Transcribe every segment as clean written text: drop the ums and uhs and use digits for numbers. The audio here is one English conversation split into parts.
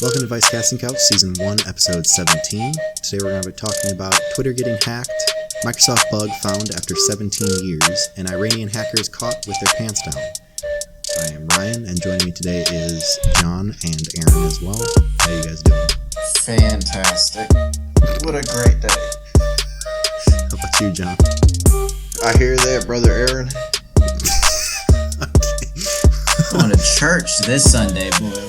Welcome to Vice Casting Couch, Season 1, Episode 17. Today we're going to be talking about Twitter getting hacked, Microsoft bug found after 17 years, and Iranian hackers caught with their pants down. I am Ryan, and joining me today is John and Aaron as well. How are you guys doing? Fantastic. What a great day. How about you, John? I hear that, Brother Aaron. Going to church this Sunday, boy.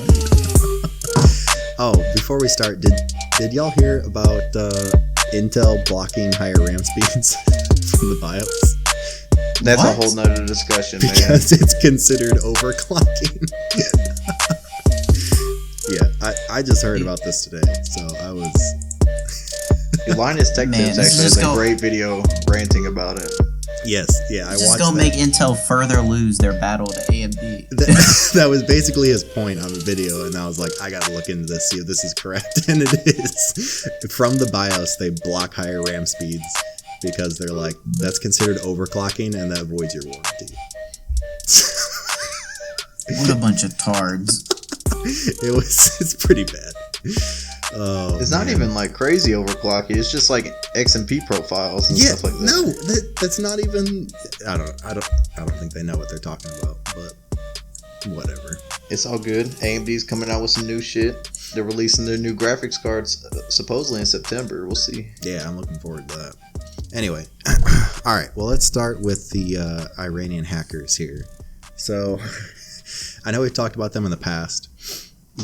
Oh, before we start, did y'all hear about Intel blocking higher RAM speeds from the BIOS? That's What? a whole nother discussion, man. Because it's considered overclocking. Yeah, I just heard about this today, so I was... Linus Tech Man, Tips this is actually has just a go- great video ranting about it. Yes, yeah, I Just watched gonna that. make Intel further lose their battle to AMD. That was basically his point on the video, and I was like, I gotta look into this, see if this is correct, and it is. From the BIOS, they block higher RAM speeds because they're like, that's considered overclocking, and that voids your warranty. What a bunch of tards. It's pretty bad. Oh, It's not even like crazy overclocking. It's just like XMP profiles and stuff like that. No, that's not even. I don't think they know what they're talking about, but whatever. It's all good. AMD's coming out with some new shit. They're releasing their new graphics cards supposedly in September. We'll see. Yeah, I'm looking forward to that. Anyway, all right. Well, let's start with the Iranian hackers here. So, I know we've talked about them in the past.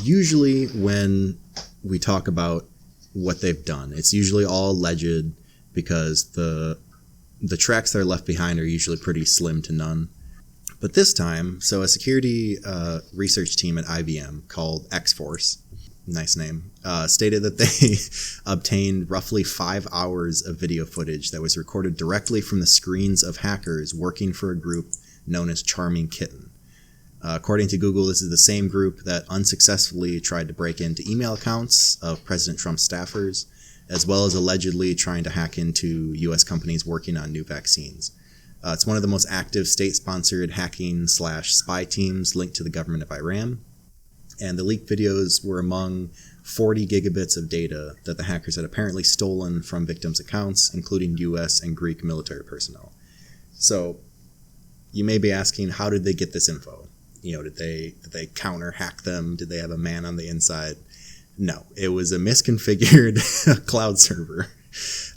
Usually, when we talk about what they've done, it's usually all alleged because the tracks that are left behind are usually pretty slim to none. But this time, so a security research team at IBM called X-Force, nice name, stated that they obtained roughly 5 hours of video footage that was recorded directly from the screens of hackers working for a group known as Charming Kitten. According to Google, this is the same group that unsuccessfully tried to break into email accounts of President Trump's staffers, as well as allegedly trying to hack into U.S. companies working on new vaccines. It's one of the most active state-sponsored hacking/spy teams linked to the government of Iran, and the leaked videos were among 40 gigabits of data that the hackers had apparently stolen from victims' accounts, including U.S. and Greek military personnel. So, you may be asking, how did they get this info? You know, did they counter hack them? Did they have a man on the inside? No, it was a misconfigured cloud server.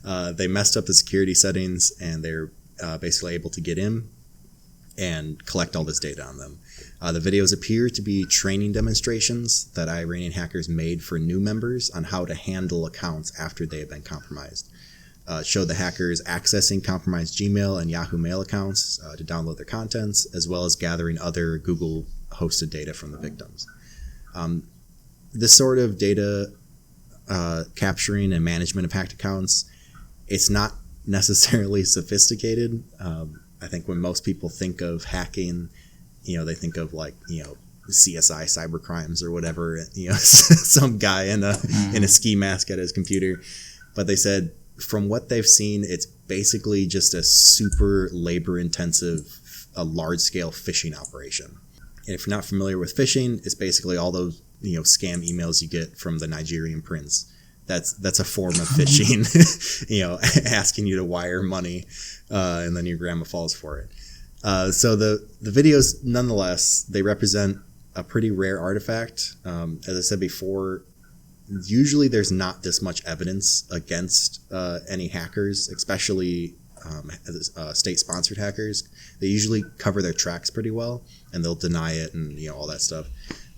They messed up the security settings, and they're basically able to get in and collect all this data on them. The videos appear to be training demonstrations that Iranian hackers made for new members on how to handle accounts after they have been compromised. Showed the hackers accessing compromised Gmail and Yahoo Mail accounts to download their contents, as well as gathering other Google-hosted data from the victims. This sort of data capturing and management of hacked accounts, it's not necessarily sophisticated. I think when most people think of hacking, they think of CSI cybercrimes or whatever, some guy in a ski mask at his computer. But they said, from what they've seen, it's basically just a super labor-intensive, large-scale phishing operation. And if you're not familiar with phishing, it's basically all those scam emails you get from the Nigerian prince. That's a form of phishing, asking you to wire money, and then your grandma falls for it. So the videos, nonetheless, they represent a pretty rare artifact. As I said before, usually there's not this much evidence against any hackers, especially state-sponsored hackers. They usually cover their tracks pretty well, and they'll deny it and all that stuff.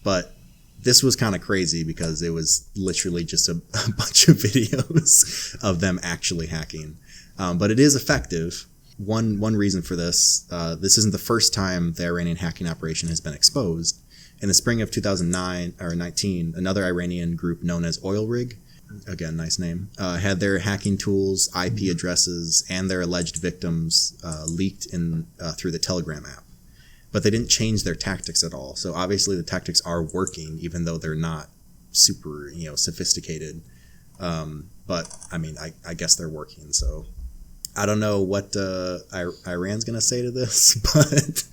But this was kind of crazy because it was literally just a bunch of videos of them actually hacking. But it is effective. One reason for this, this isn't the first time the Iranian hacking operation has been exposed. In the spring of 2019, another Iranian group known as Oil Rig, again, nice name, had their hacking tools, IP addresses, and their alleged victims leaked through the Telegram app. But they didn't change their tactics at all. So obviously the tactics are working, even though they're not super, sophisticated. But I mean, I guess they're working. So I don't know what Iran's gonna say to this, but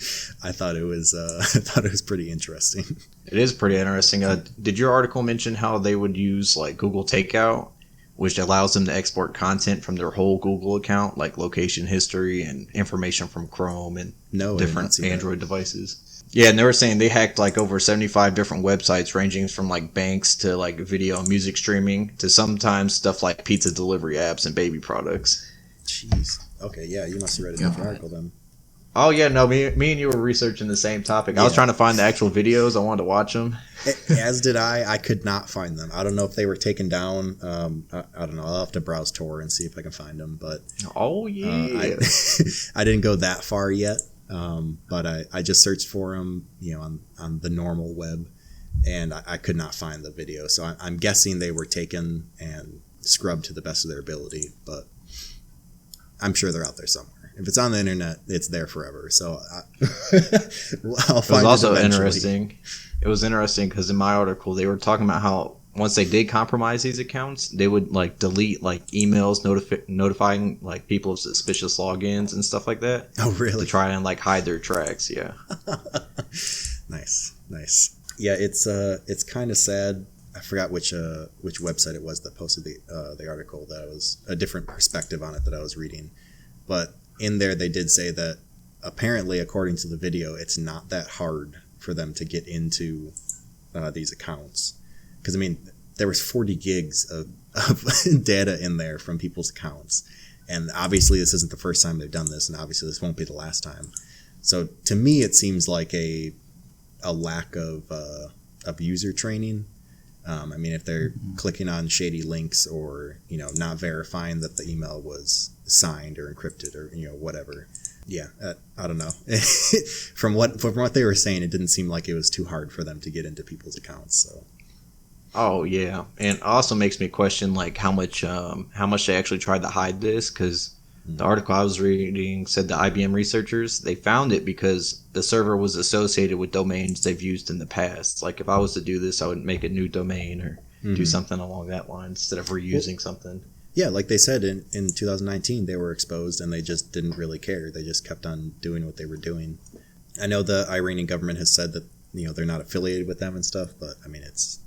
I thought it was pretty interesting. It is pretty interesting. Did your article mention how they would use like Google Takeout, which allows them to export content from their whole Google account, like location history and information from Chrome and different Android devices? Yeah, and they were saying they hacked like over 75 different websites, ranging from like banks to like video and music streaming to sometimes stuff like pizza delivery apps and baby products. Jeez. Okay, yeah, you must have read a different article then. Oh yeah, no, me and you were reaching the same topic. Yeah. I was trying to find the actual videos. I wanted to watch them. As did I. I could not find them. I don't know if they were taken down. I don't know. I'll have to browse Tor and see if I can find them. But I didn't go that far yet. But I just searched for them, on the normal web, and I could not find the video. So I'm guessing they were taken and scrubbed to the best of their ability. But I'm sure they're out there somewhere. If it's on the internet, it's there forever. So I'll find it. It was also interesting. It was interesting because in my article they were talking about how once they did compromise these accounts, they would like delete like emails notifying like people of suspicious logins and stuff like that. Oh, really? To try and like hide their tracks. Yeah. Nice. Yeah, it's kind of sad. I forgot which website it was that posted the article. That was a different perspective on it that I was reading, but in there they did say that apparently, according to the video, it's not that hard for them to get into these accounts. Because, I mean, there was 40 gigs of data in there from people's accounts. And obviously this isn't the first time they've done this, and obviously this won't be the last time. So to me, it seems like a lack of user training. I mean, if they're clicking on shady links or, not verifying that the email was signed or encrypted or, whatever. Yeah, I don't know. From what they were saying, it didn't seem like it was too hard for them to get into people's accounts. So. Oh yeah, and it also makes me question like how much they actually tried to hide this, because the article I was reading said the IBM researchers, they found it because the server was associated with domains they've used in the past. Like if I was to do this, I would make a new domain or do something along that line instead of reusing something. Yeah, like they said in 2019, they were exposed and they just didn't really care. They just kept on doing what they were doing. I know the Iranian government has said that they're not affiliated with them and stuff, but I mean it's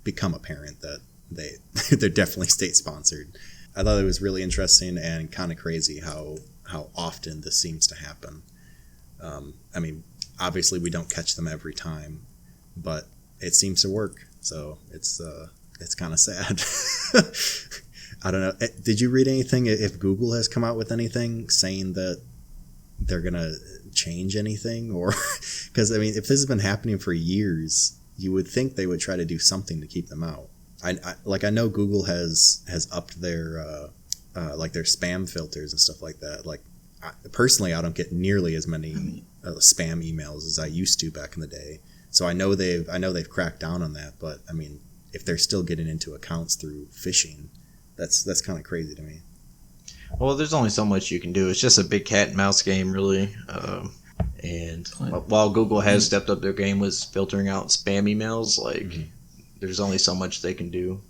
become apparent that they're definitely state sponsored. I thought it was really interesting and kind of crazy how often this seems to happen. I mean, obviously we don't catch them every time, but it seems to work. So it's kind of sad. I don't know. Did you read anything if Google has come out with anything saying that they're gonna change anything, or because I mean, if this has been happening for years, you would think they would try to do something to keep them out. I know Google has upped their like their spam filters and stuff like that. Like personally, I don't get nearly as many spam emails as I used to back in the day. So I know they've cracked down on that. But I mean, if they're still getting into accounts through phishing, that's kind of crazy to me. Well, there's only so much you can do. It's just a big cat and mouse game, really. And while Google has stepped up their game with filtering out spam emails, there's only so much they can do.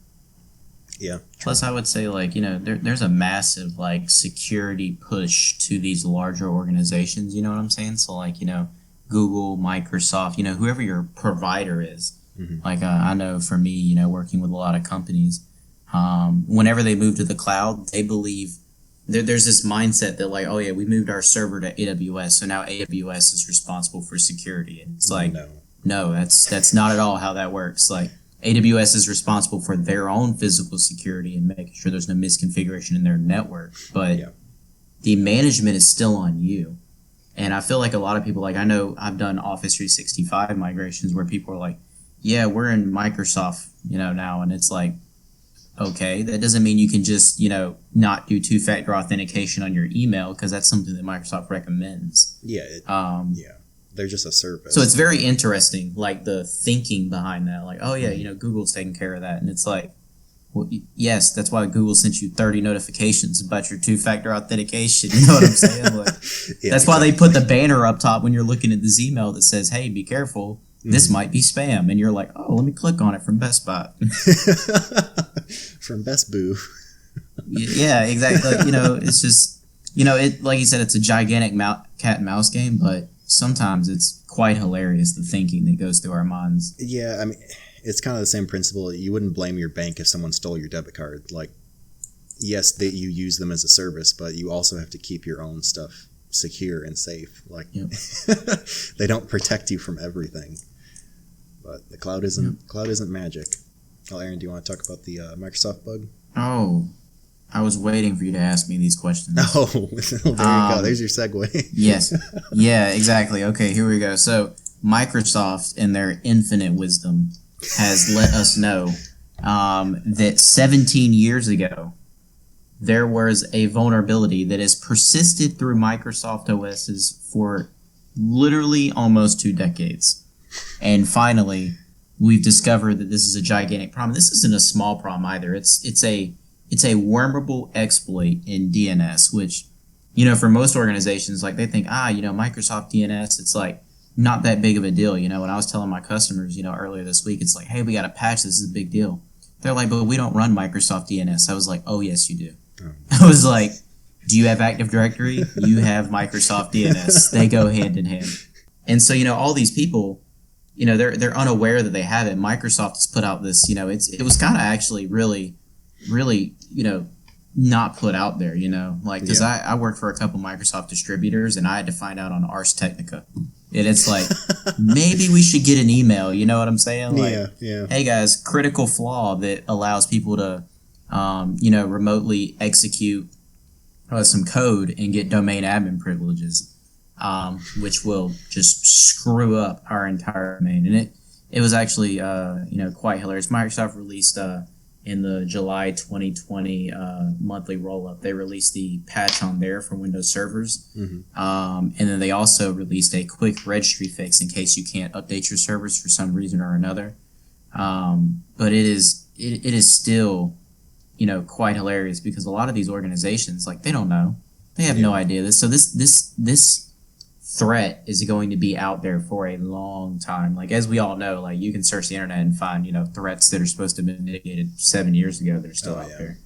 Yeah. Plus, I would say, there's a massive, security push to these larger organizations, you know what I'm saying? So, Google, Microsoft, whoever your provider is. Mm-hmm. I know for me, working with a lot of companies, whenever they move to the cloud, they believe there's this mindset that oh yeah, we moved our server to AWS, so now AWS is responsible for security. And it's no, that's not at all how that works. AWS is responsible for their own physical security and making sure there's no misconfiguration in their network, but the management is still on you. And I feel like a lot of people, I know I've done Office 365 migrations where people are yeah, we're in Microsoft, now, and it's okay, that doesn't mean you can just, not do two-factor authentication on your email, because that's something that Microsoft recommends. Yeah. They're just a service. So it's very interesting, the thinking behind that. Oh, yeah, Google's taking care of that. And it's well, yes, that's why Google sent you 30 notifications about your two-factor authentication. You know what I'm saying? That's why they put the banner up top when you're looking at this email that says, hey, be careful. This might be spam. And you're oh, let me click on it from Best Buy. From Best Boo. Yeah, exactly. Like, it's just, it like you said, it's a gigantic cat and mouse game, but sometimes it's quite hilarious the thinking that goes through our minds. Yeah, I mean, it's kind of the same principle. You wouldn't blame your bank if someone stole your debit card. Like, yes, that you use them as a service, but you also have to keep your own stuff secure and safe. Like, Yep. they don't protect you from everything. But the cloud isn't magic. Oh, Aaron, do you want to talk about the Microsoft bug? Oh, I was waiting for you to ask me these questions. Oh, there you go. There's your segue. Yes. Yeah, exactly. Okay, here we go. So Microsoft, in their infinite wisdom, has let us know that 17 years ago, there was a vulnerability that has persisted through Microsoft OSs for literally almost 2 decades. And finally, we've discovered that this is a gigantic problem. This isn't a small problem either. It's a wormable exploit in DNS, which, for most organizations, like they think, Microsoft DNS, it's like not that big of a deal. When I was telling my customers, earlier this week, it's like, hey, we got a patch. This is a big deal. They're like, but we don't run Microsoft DNS. I was like, oh, yes, you do. I was like, do you have Active Directory? You have Microsoft DNS. They go hand in hand. And so, all these people, they're unaware that they have it. Microsoft has put out this, it was kind of actually really, not put out there, because I work for a couple Microsoft distributors and I had to find out on Ars Technica. And it's like, maybe we should get an email, you know what I'm saying? Like, yeah. Hey guys, critical flaw that allows people to, remotely execute some code and get domain admin privileges, which will just screw up our entire domain. And it was actually, quite hilarious. Microsoft released, in the July 2020 monthly roll-up, they released the patch on there for Windows servers. Mm-hmm. And then they also released a quick registry fix in case you can't update your servers for some reason or another. But it is still, quite hilarious because a lot of these organizations, like, they don't know. They have no idea. So this threat is going to be out there for a long time. Like, as we all know, like, you can search the internet and find, threats that are supposed to have been mitigated 7 years ago that are still out there.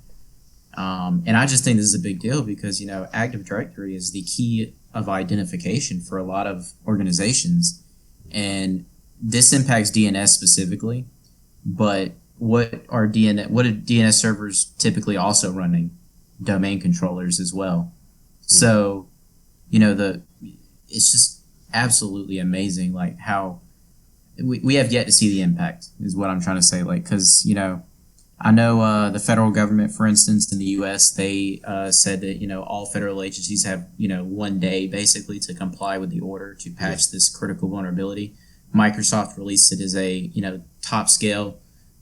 And I just think this is a big deal because, Active Directory is the key of identification for a lot of organizations. And this impacts DNS specifically, but what are DNS servers typically also running? Domain controllers as well. So, it's just absolutely amazing, like, how we have yet to see the impact is what I'm trying to say. Like, because, I know the federal government, for instance, in the U.S., they said that, all federal agencies have, 1 day basically to comply with the order to patch this critical vulnerability. Microsoft released it as a, top scale,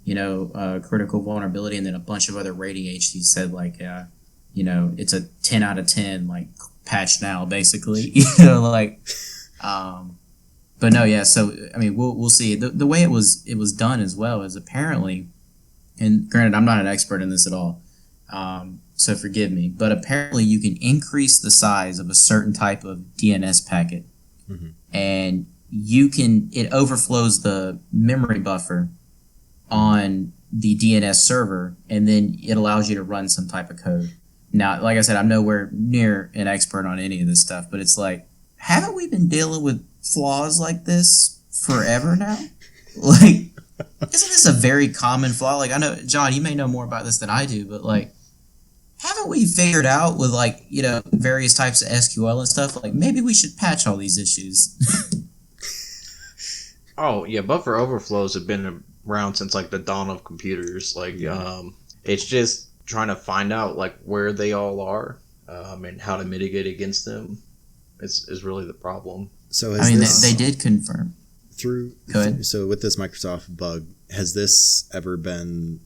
critical vulnerability, and then a bunch of other rating agencies said, like, it's a 10 out of 10, like, patch now, basically. But no, yeah. So I mean, we'll see. The way it was done as well is apparently, and granted, I'm not an expert in this at all, so forgive me, but apparently you can increase the size of a certain type of DNS packet, and it overflows the memory buffer on the DNS server, and then it allows you to run some type of code. Now, like I said, I'm nowhere near an expert on any of this stuff, but it's like, haven't we been dealing with flaws like this forever now? Like, isn't this a very common flaw? Like, I know, John, you may know more about this than I do, but like, haven't we figured out with, like, various types of SQL and stuff, like, maybe we should patch all these issues? Oh, yeah, buffer overflows have been around since, like, the dawn of computers. Like, it's just trying to find out, like, where they all are, and how to mitigate against them is really the problem. So they did confirm so with this Microsoft bug, has this ever been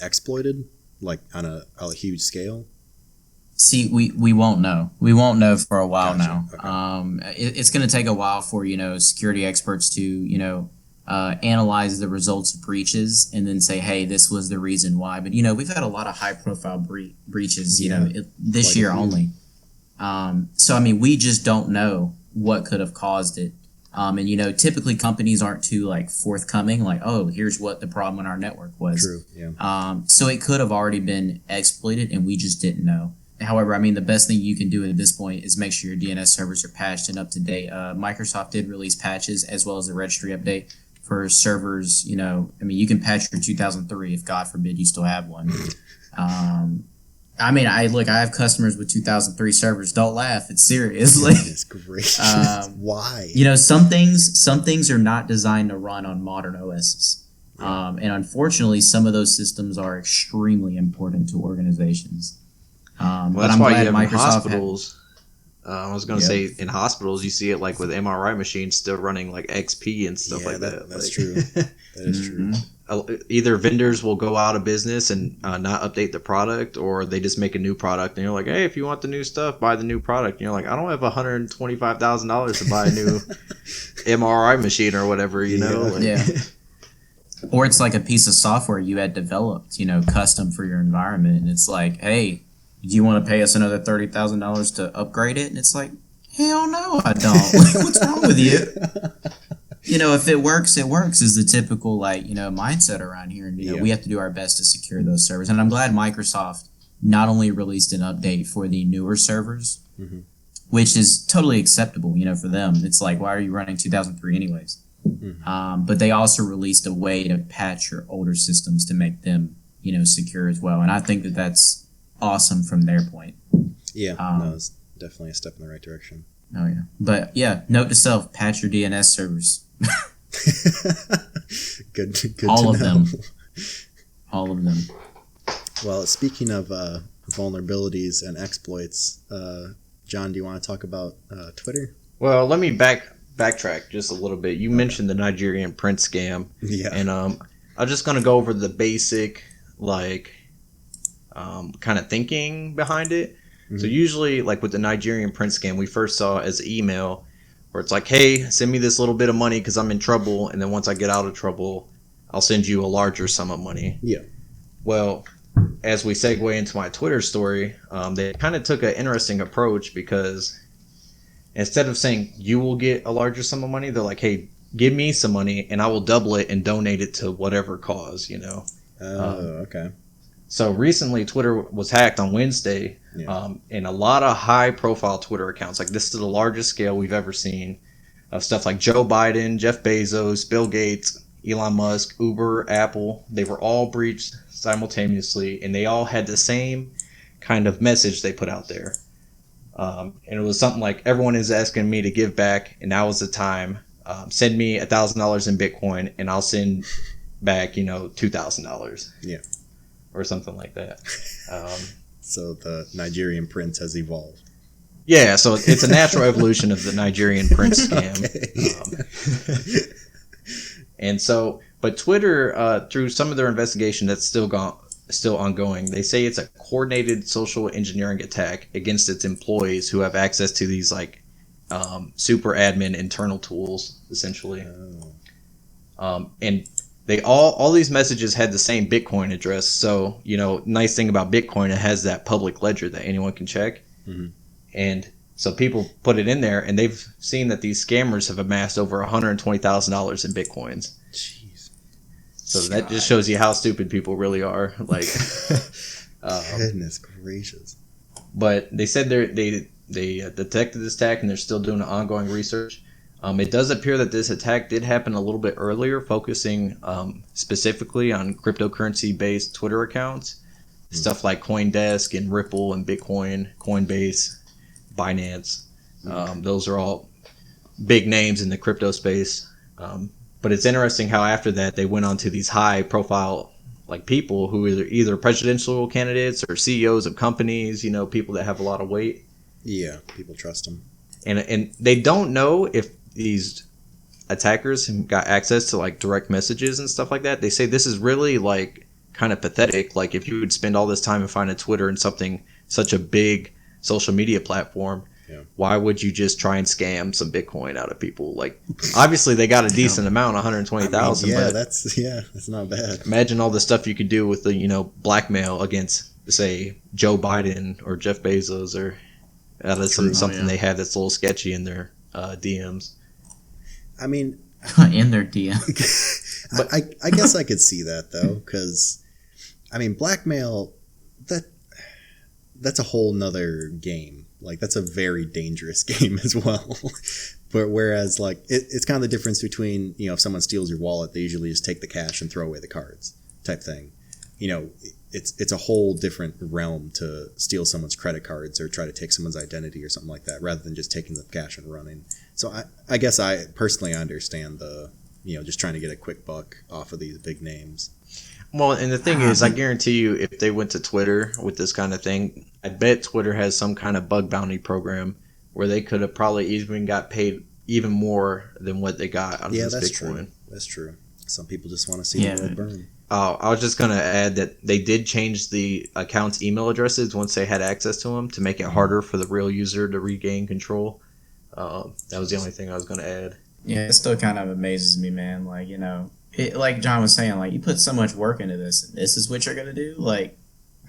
exploited, like, on a huge scale? See, we won't know. We won't know for a while now. Okay. It's going to take a while for security experts to analyze the results of breaches and then say, hey, this was the reason why. But we've had a lot of high profile breaches this year only. So I mean, we just don't know what could have caused it. And typically companies aren't too like forthcoming, like, oh, here's what the problem in our network was. True. Yeah. So it could have already been exploited, and we just didn't know. However, the best thing you can do at this point is make sure your DNS servers are patched and up to date. Microsoft did release patches as well as a registry update for servers. You can patch your 2003 if God forbid you still have one. I have customers with 2003 servers. Don't laugh; it's serious. Goodness gracious! Why? Some things are not designed to run on modern OSs, and unfortunately, some of those systems are extremely important to organizations. Well, that's why you have in hospitals. I was going to say in hospitals, you see it like with MRI machines still running like XP and stuff like that. That's true. That is true. Either vendors will go out of business and not update the product, or they just make a new product and you're like, hey, if you want the new stuff, buy the new product. And you're like, I don't have $125,000 to buy a new MRI machine or whatever, Yeah. Or it's like a piece of software you had developed, custom for your environment. And it's like, hey, do you want to pay us another $30,000 to upgrade it? And it's like, hell no, I don't. What's wrong with you? If it works, it works is the typical mindset around here. And we have to do our best to secure those servers. And I'm glad Microsoft not only released an update for the newer servers, which is totally acceptable, for them. It's like, why are you running 2003 anyways? But they also released a way to patch your older systems to make them, secure as well. And I think that that's awesome from their point. Yeah, it's definitely a step in the right direction. Oh yeah, but note to self: patch your DNS servers. good. All of them. All of them. Well, speaking of vulnerabilities and exploits, John, do you want to talk about Twitter? Well, let me backtrack just a little bit. You mentioned the Nigerian print scam. Yeah. And I'm just going to go over the basic, kind of thinking behind it. So usually, with the Nigerian print scam, we first saw as email where it's like, hey, send me this little bit of money because I'm in trouble. And then once I get out of trouble, I'll send you a larger sum of money. Yeah. Well, as we segue into my Twitter story, they kind of took an interesting approach because instead of saying you will get a larger sum of money, they're like, hey, give me some money and I will double it and donate it to whatever cause, Okay. So recently Twitter was hacked on Wednesday, and a lot of high profile Twitter accounts, this is the largest scale we've ever seen of stuff like Joe Biden, Jeff Bezos, Bill Gates, Elon Musk, Uber, Apple. They were all breached simultaneously, and they all had the same kind of message they put out there. And it was something like, everyone is asking me to give back, and now is the time. Send me $1,000 in Bitcoin, and I'll send back, $2,000. Yeah. Or something like that. So the Nigerian prince has evolved. Yeah, so it's a natural evolution of the Nigerian print scam. But Twitter, through some of their investigation that's still ongoing, they say it's a coordinated social engineering attack against its employees who have access to these super admin internal tools, essentially. And they all these messages had the same Bitcoin address. So, nice thing about Bitcoin, it has that public ledger that anyone can check. And so people put it in there, and they've seen that these scammers have amassed over $120,000 in Bitcoins. Jeez. So that just shows you how stupid people really are. Goodness gracious. But they said they detected this attack, and they're still doing ongoing research. It does appear that this attack did happen a little bit earlier, focusing specifically on cryptocurrency-based Twitter accounts. Stuff like CoinDesk and Ripple and Bitcoin, Coinbase, Binance. Those are all big names in the crypto space. But it's interesting how after that they went on to these high-profile people who are either presidential candidates or CEOs of companies, people that have a lot of weight. Yeah, people trust them. And they don't know if these attackers got access to direct messages and stuff like that. They say this is really kind of pathetic. If you would spend all this time and find a Twitter and such a big social media platform, why would you just try and scam some Bitcoin out of people? Obviously they got a decent amount, 120,000. That's not bad. Imagine all the stuff you could do with the blackmail against, say, Joe Biden or Jeff Bezos or out of something they have that's a little sketchy in their DMs. I mean, in their DM. but I guess I could see that though, because I mean, blackmail that's a whole nother game. Like that's a very dangerous game as well. But whereas like it's kind of the difference between, you know, if someone steals your wallet, they usually just take the cash and throw away the cards type thing. You know, it's a whole different realm to steal someone's credit cards or try to take someone's identity or something like that, rather than just taking the cash and running. So I guess I personally understand the, you know, just trying to get a quick buck off of these big names. Well, and the thing is, I guarantee you, if they went to Twitter with this kind of thing, I bet Twitter has some kind of bug bounty program where they could have probably even got paid even more than what they got out of this that's Bitcoin. True. That's true. Some people just want to see the world burn. Oh, I was just going to add that they did change the account's email addresses once they had access to them to make it harder for the real user to regain control. That was the only thing I was going to add. Yeah, it still kind of amazes me, man. Like, you know, like John was saying, like, you put so much work into this, and this is what you're going to do? Like,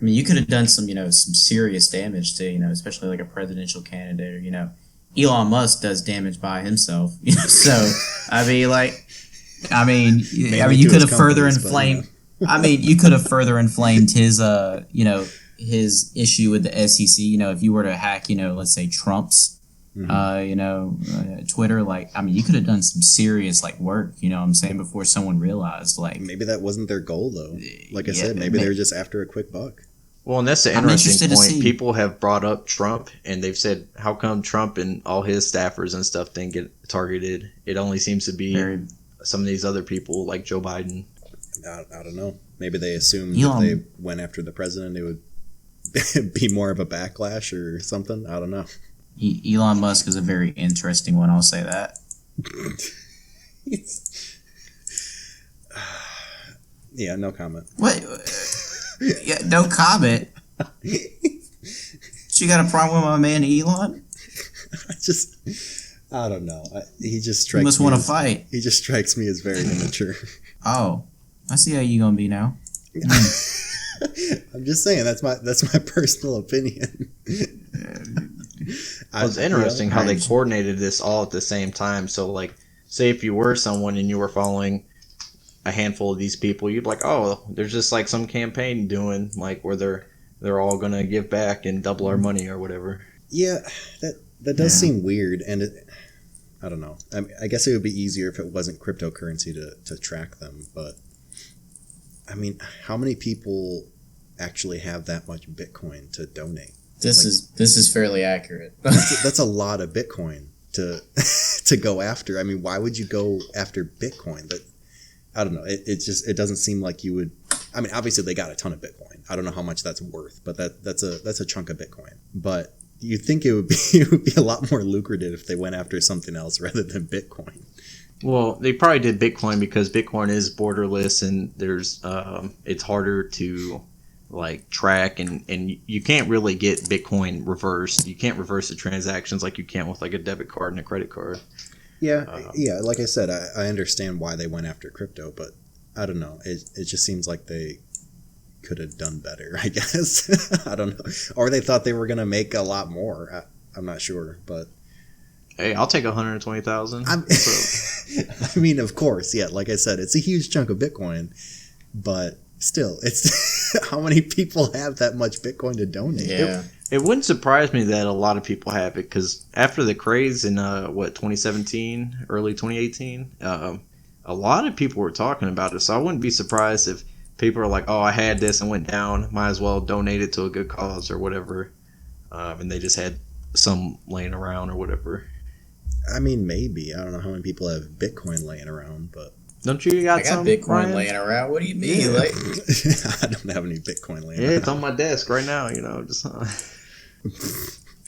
I mean, you could have done some, you know, some serious damage to, you know, especially like a presidential candidate or, you know, Elon Musk does damage by himself. You know? So, I mean, you could have further inflamed. I mean, you could have further inflamed his, you know, his issue with the SEC. You know, if you were to hack, you know, let's say Trump's, you know, Twitter. Like, I mean, you could have done some serious like work. You know what I'm saying, before someone realized. Like, maybe that wasn't their goal though. Like I said, maybe they were just after a quick buck. Well, and that's the interesting point. People have brought up Trump, and they've said, how come Trump and all his staffers and stuff didn't get targeted? It only seems to be some of these other people, like Joe Biden. I don't know. Maybe they assumed if they went after the president, it would be more of a backlash or something. I don't know. Elon Musk is a very interesting one. I'll say that. Yeah, no comment. What? Yeah, no comment. You got a problem with my man Elon? I don't know. He just strikes. You must want to fight. He just strikes me as very immature. Oh, I see how you gonna be now. I'm just saying that's my personal opinion. Well, it's interesting how they coordinated this all at the same time. So, like, say if you were someone and you were following a handful of these people, you'd be like, oh, there's just like some campaign doing like where they're all gonna give back and double our money or whatever. Yeah, that does seem weird, and I don't know. I guess it would be easier if it wasn't cryptocurrency to track them, but I mean, how many people actually have that much Bitcoin to donate? This is fairly accurate. That's a lot of Bitcoin to go after. I mean, why would you go after Bitcoin? But I don't know. It doesn't seem like you would. I mean, obviously they got a ton of Bitcoin. I don't know how much that's worth, but that's a chunk of Bitcoin. But you'd think it would be a lot more lucrative if they went after something else rather than Bitcoin. Well, they probably did Bitcoin because Bitcoin is borderless and there's it's harder to like track and you can't really get Bitcoin reversed. You can't reverse the transactions like you can with like a debit card and a credit card. Yeah, like I said, I understand why they went after crypto, but I don't know. It just seems like they could have done better, I guess. I don't know. Or they thought they were going to make a lot more. I'm not sure, but... Hey, I'll take 120,000. I mean, of course, yeah. Like I said, it's a huge chunk of Bitcoin, but still, it's how many people have that much Bitcoin to donate? Yeah. It wouldn't surprise me that a lot of people have it because after the craze in 2017, early 2018, a lot of people were talking about it. So I wouldn't be surprised if people are like, "Oh, I had this and went down. Might as well donate it to a good cause or whatever," and they just had some laying around or whatever. I mean, maybe. I don't know how many people have Bitcoin laying around, but don't you got some Bitcoin Ryan? laying around? What do you mean? Yeah. Like, I don't have any Bitcoin laying around. Yeah, it's on my desk right now. You know, just.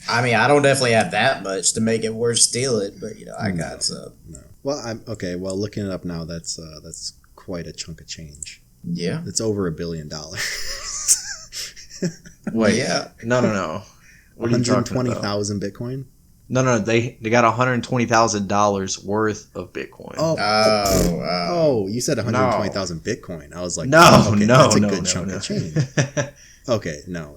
I mean, I don't definitely have that much to make it worth stealing, but you know, I got some. No. Well, I'm okay. Well, looking it up now, that's quite a chunk of change. Yeah, it's over $1 billion. Wait, yeah, no. 120,000 Bitcoin. No, they got $120,000 worth of Bitcoin. Oh, you said 120,000 Bitcoin. I was like, that's a good chunk of change. Okay, no,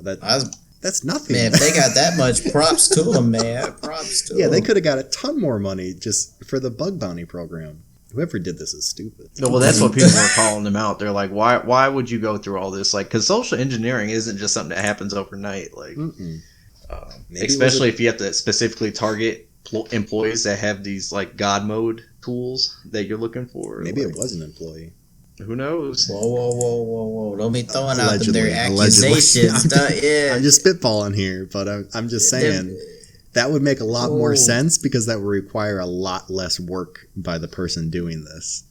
That's nothing. Man, if they got that much, props to them, man. Props to them. Yeah, they could have got a ton more money just for the bug bounty program. Whoever did this is stupid. No, well, that's what people were calling them out. They're like, why would you go through all this? Like, because social engineering isn't just something that happens overnight. Like, especially if you have to specifically target employees that have these like God mode tools that you're looking for. Maybe like, it was an employee. Who knows? Whoa. Don't be throwing out Allegedly. their accusations. Yeah. I'm just spitballing here, but I'm just saying that would make a lot more sense because that would require a lot less work by the person doing this.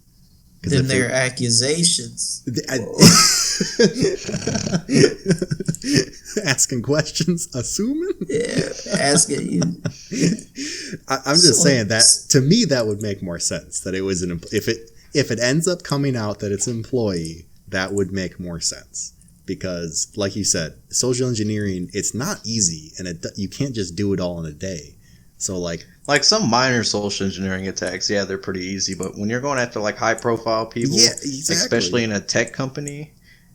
Than their accusations. Asking questions, assuming? Yeah, asking you. I'm just saying that, to me, that would make more sense. That it was if it ends up coming out that it's an employee, that would make more sense. Because, like you said, social engineering, it's not easy, and you can't just do it all in a day. So, like some minor social engineering attacks, yeah, they're pretty easy. But when you're going after like high-profile people, yeah, exactly. especially in a tech company,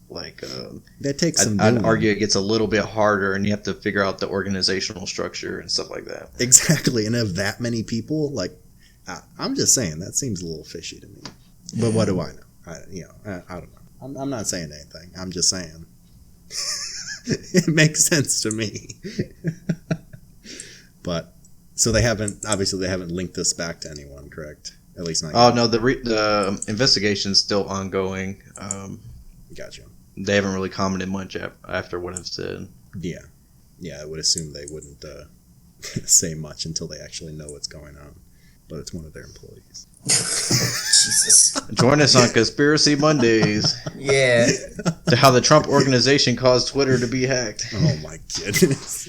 like that takes some. I'd argue it gets a little bit harder, and you have to figure out the organizational structure and stuff like that. Exactly, and of that many people, like I'm just saying that seems a little fishy to me. But what do I know? I don't know. I'm not saying anything. I'm just saying it makes sense to me. But so they haven't linked this back to anyone, correct? At least not yet. Oh no, the investigation's still ongoing. Gotcha. They haven't really commented much after what I've said. Yeah, I would assume they wouldn't say much until they actually know what's going on. But it's one of their employees. Jesus. Join us on Conspiracy Mondays. Yeah. To how the Trump organization caused Twitter to be hacked. Oh my goodness.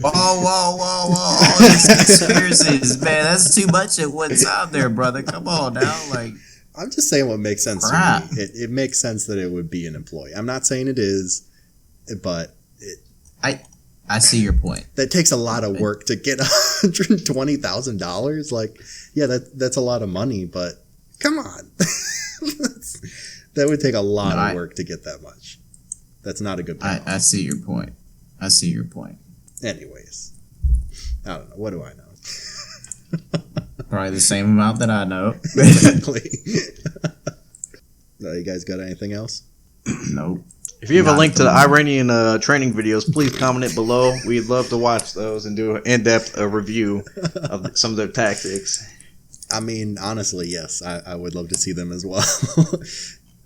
Whoa. These conspiracies, man. That's too much of what's out there, brother. Come on now. Like, I'm just saying what makes sense to me. It makes sense that it would be an employee. I'm not saying it is, but I see your point. That takes a lot of work to get $120,000. Like, yeah, that's a lot of money, but come on. That would take a lot of work to get that much. That's not a good point. I see your point. Anyways, I don't know. What do I know? Probably the same amount that I know. Exactly. You guys got anything else? Nope. If you have a link to the Iranian training videos, please comment it below. We'd love to watch those and do an in-depth review of some of their tactics. I mean, honestly, yes. I would love to see them as well.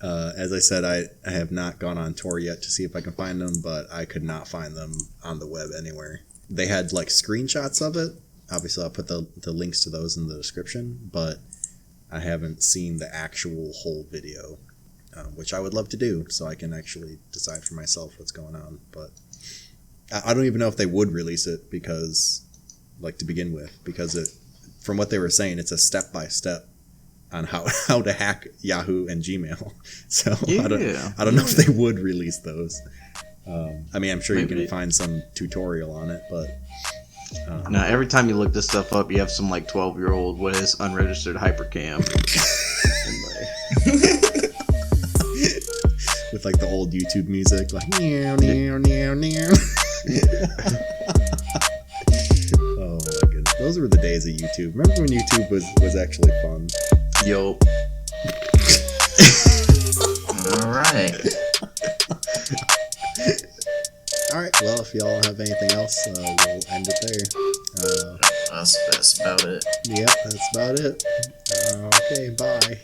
As I said, I have not gone on Tor yet to see if I can find them, but I could not find them on the web anywhere. They had like screenshots of it. Obviously, I'll put the links to those in the description, but I haven't seen the actual whole video. Which I would love to do, so I can actually decide for myself what's going on. But I don't even know if they would release it because, like, to begin with, because from what they were saying, it's a step-by-step on how to hack Yahoo and Gmail. So yeah. I don't know if they would release those. I mean, I'm sure you can find some tutorial on it, but now every time you look this stuff up, you have some like 12-year-old with his unregistered hypercam. With like the old YouTube music, like near. Oh my goodness, those were the days of YouTube. Remember when YouTube was actually fun? Yo. All right. Well, if y'all have anything else, we'll end it there. That's about it. Yep, that's about it. Okay, bye.